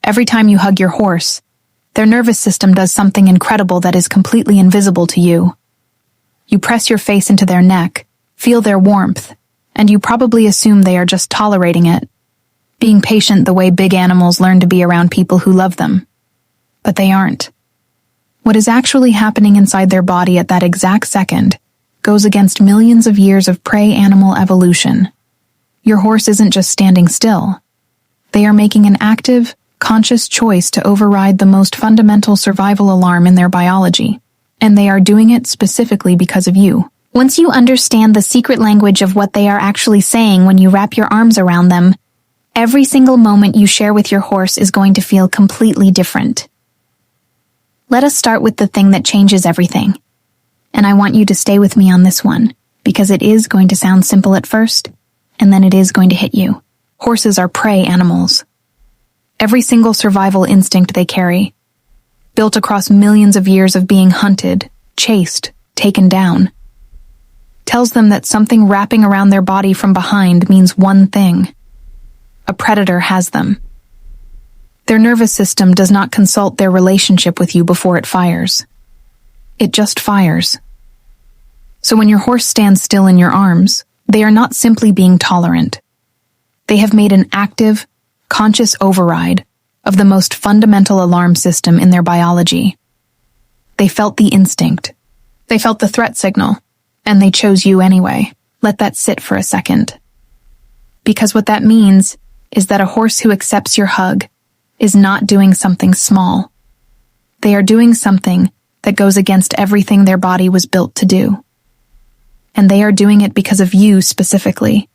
Every time you hug your horse, their nervous system does something incredible that is completely invisible to you. You press your face into their neck, feel their warmth, and you probably assume they are just tolerating it, being patient the way big animals learn to be around people who love them. But they aren't. What is actually happening inside their body at that exact second goes against millions of years of prey animal evolution. Your horse isn't just standing still. They are making an active, conscious choice to override the most fundamental survival alarm in their biology, and they are doing it specifically because of you. Once you understand the secret language of what they are actually saying when you wrap your arms around them, every single moment you share with your horse is going to feel completely different. Let us start with the thing that changes everything. And I want you to stay with me on this one, because it is going to sound simple at first, and then it is going to hit you. Horses are prey animals. Every single survival instinct they carry, built across millions of years of being hunted, chased, taken down, tells them that something wrapping around their body from behind means one thing. A predator has them. Their nervous system does not consult their relationship with you before it fires. It just fires. So when your horse stands still in your arms, they are not simply being tolerant. They have made an active, conscious override of the most fundamental alarm system in their biology. They felt the instinct. They felt the threat signal, and they chose you anyway. Let that sit for a second. Because what that means is that a horse who accepts your hug is not doing something small. They are doing something that goes against everything their body was built to do. And they are doing it because of you specifically.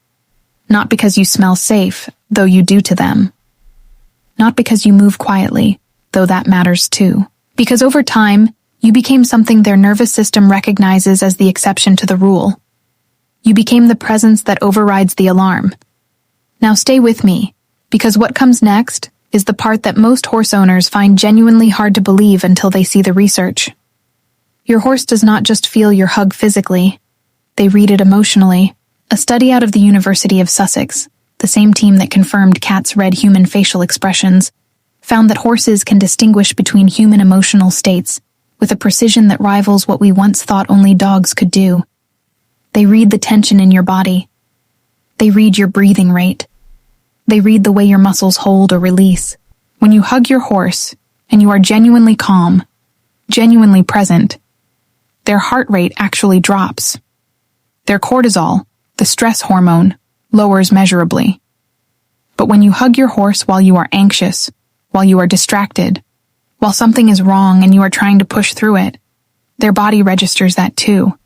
Not because you smell safe, though you do to them. Not because you move quietly, though that matters too. Because over time, you became something their nervous system recognizes as the exception to the rule. You became the presence that overrides the alarm. Now stay with me, because what comes next is the part that most horse owners find genuinely hard to believe until they see the research. Your horse does not just feel your hug physically, they read it emotionally. A study out of the University of Sussex, the same team that confirmed cats read human facial expressions, found that horses can distinguish between human emotional states with a precision that rivals what we once thought only dogs could do. They read the tension in your body. They read your breathing rate. They read the way your muscles hold or release. When you hug your horse, and you are genuinely calm, genuinely present, their heart rate actually drops. Their cortisol, the stress hormone, lowers measurably. But when you hug your horse while you are anxious, while you are distracted, while something is wrong and you are trying to push through it, their body registers that too.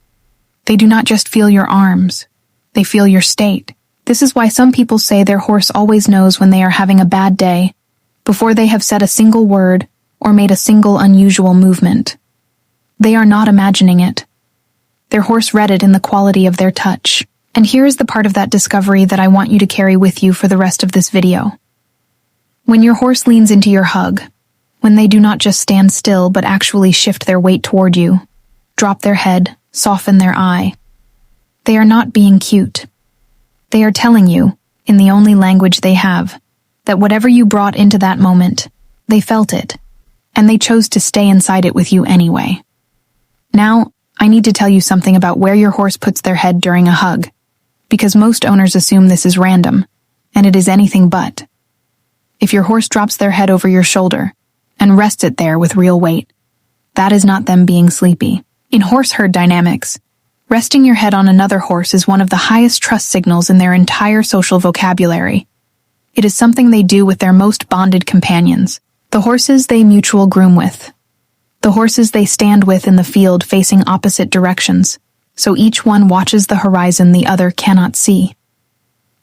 They do not just feel your arms, they feel your state. This is why some people say their horse always knows when they are having a bad day, before they have said a single word or made a single unusual movement. They are not imagining it. Their horse read it in the quality of their touch. And here is the part of that discovery that I want you to carry with you for the rest of this video. When your horse leans into your hug, when they do not just stand still but actually shift their weight toward you, drop their head, soften their eye, they are not being cute. They are telling you, in the only language they have, that whatever you brought into that moment, they felt it, and they chose to stay inside it with you anyway. Now, I need to tell you something about where your horse puts their head during a hug, because most owners assume this is random, and it is anything but. If your horse drops their head over your shoulder and rests it there with real weight, that is not them being sleepy. In horse herd dynamics, resting your head on another horse is one of the highest trust signals in their entire social vocabulary. It is something they do with their most bonded companions, the horses they mutual groom with, the horses they stand with in the field facing opposite directions, so each one watches the horizon the other cannot see.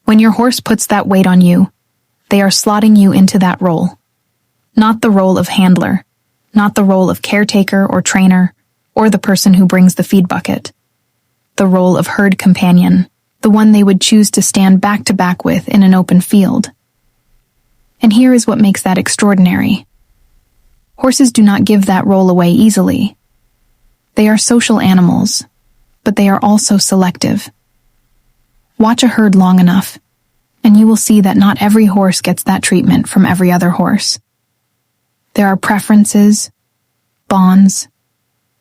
When your horse puts that weight on you, they are slotting you into that role. Not the role of handler, not the role of caretaker or trainer, or the person who brings the feed bucket. The role of herd companion, the one they would choose to stand back to back with in an open field. And here is what makes that extraordinary. Horses do not give that role away easily. They are social animals, but they are also selective. Watch a herd long enough, and you will see that not every horse gets that treatment from every other horse. There are preferences, bonds,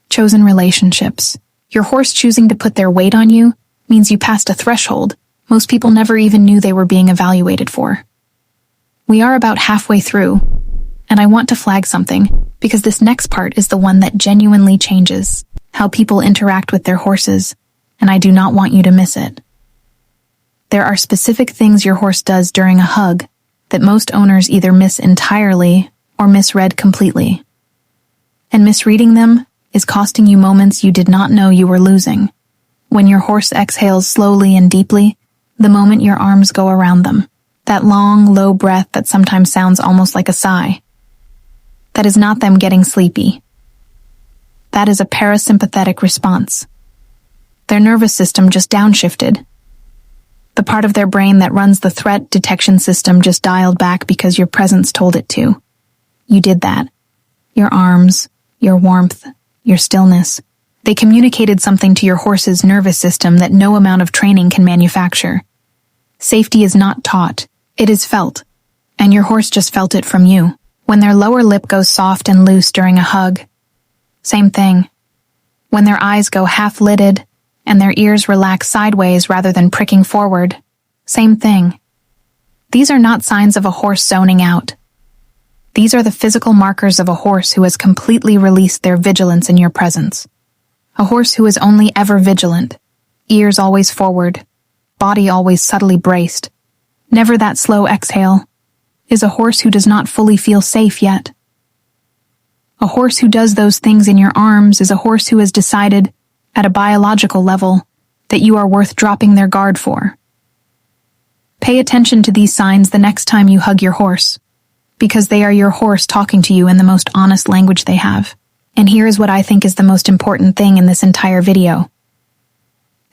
chosen relationships. Your horse choosing to put their weight on you means you passed a threshold most people never even knew they were being evaluated for. We are about halfway through, and I want to flag something because this next part is the one that genuinely changes how people interact with their horses, and I do not want you to miss it. There are specific things your horse does during a hug that most owners either miss entirely or misread completely. And misreading them is costing you moments you did not know you were losing. When your horse exhales slowly and deeply, the moment your arms go around them, that long, low breath that sometimes sounds almost like a sigh. That is not them getting sleepy. That is a parasympathetic response. Their nervous system just downshifted. The part of their brain that runs the threat detection system just dialed back because your presence told it to. You did that. Your arms, your warmth, your stillness. They communicated something to your horse's nervous system that no amount of training can manufacture. Safety is not taught, it is felt, and your horse just felt it from you. When their lower lip goes soft and loose during a hug, same thing. When their eyes go half-lidded and their ears relax sideways rather than pricking forward, same thing. These are not signs of a horse zoning out. These are the physical markers of a horse who has completely released their vigilance in your presence. A horse who is only ever vigilant, ears always forward, body always subtly braced, never that slow exhale, is a horse who does not fully feel safe yet. A horse who does those things in your arms is a horse who has decided, at a biological level, that you are worth dropping their guard for. Pay attention to these signs the next time you hug your horse, because they are your horse talking to you in the most honest language they have. And here is what I think is the most important thing in this entire video.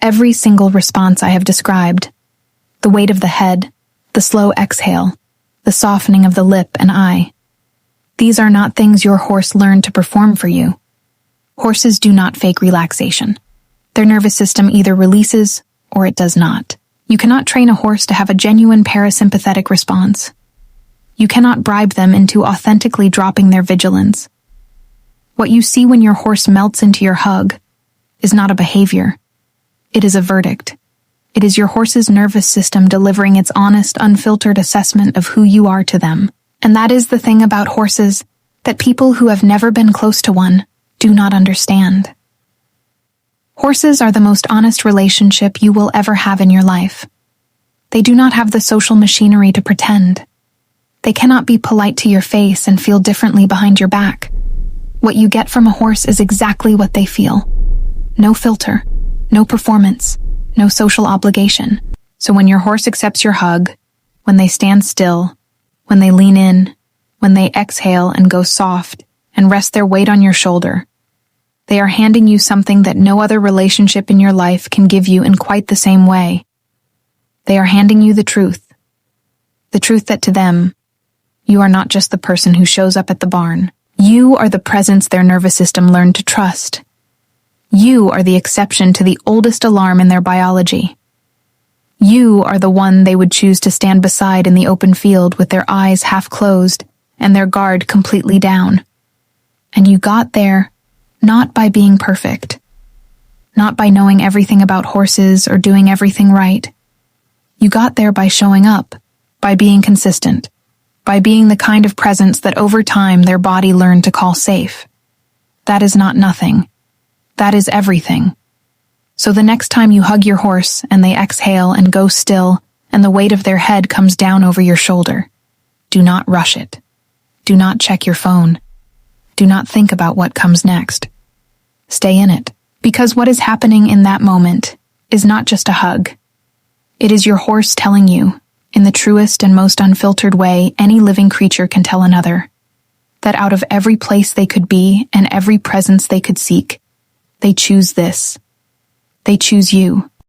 Every single response I have described, the weight of the head, the slow exhale, the softening of the lip and eye, these are not things your horse learned to perform for you. Horses do not fake relaxation. Their nervous system either releases or it does not. You cannot train a horse to have a genuine parasympathetic response. You cannot bribe them into authentically dropping their vigilance. What you see when your horse melts into your hug is not a behavior. It is a verdict. It is your horse's nervous system delivering its honest, unfiltered assessment of who you are to them. And that is the thing about horses that people who have never been close to one do not understand. Horses are the most honest relationship you will ever have in your life. They do not have the social machinery to pretend. They cannot be polite to your face and feel differently behind your back. What you get from a horse is exactly what they feel. No filter, no performance, no social obligation. So when your horse accepts your hug, when they stand still, when they lean in, when they exhale and go soft and rest their weight on your shoulder, they are handing you something that no other relationship in your life can give you in quite the same way. They are handing you the truth. The truth that to them, you are not just the person who shows up at the barn. You are the presence their nervous system learned to trust. You are the exception to the oldest alarm in their biology. You are the one they would choose to stand beside in the open field with their eyes half closed and their guard completely down. And you got there not by being perfect, not by knowing everything about horses or doing everything right. You got there by showing up, by being consistent, by being the kind of presence that over time their body learned to call safe. That is not nothing. That is everything. So the next time you hug your horse and they exhale and go still and the weight of their head comes down over your shoulder, do not rush it. Do not check your phone. Do not think about what comes next. Stay in it, because what is happening in that moment is not just a hug. It is your horse telling you, in the truest and most unfiltered way any living creature can tell another, that out of every place they could be and every presence they could seek, they choose this. They choose you.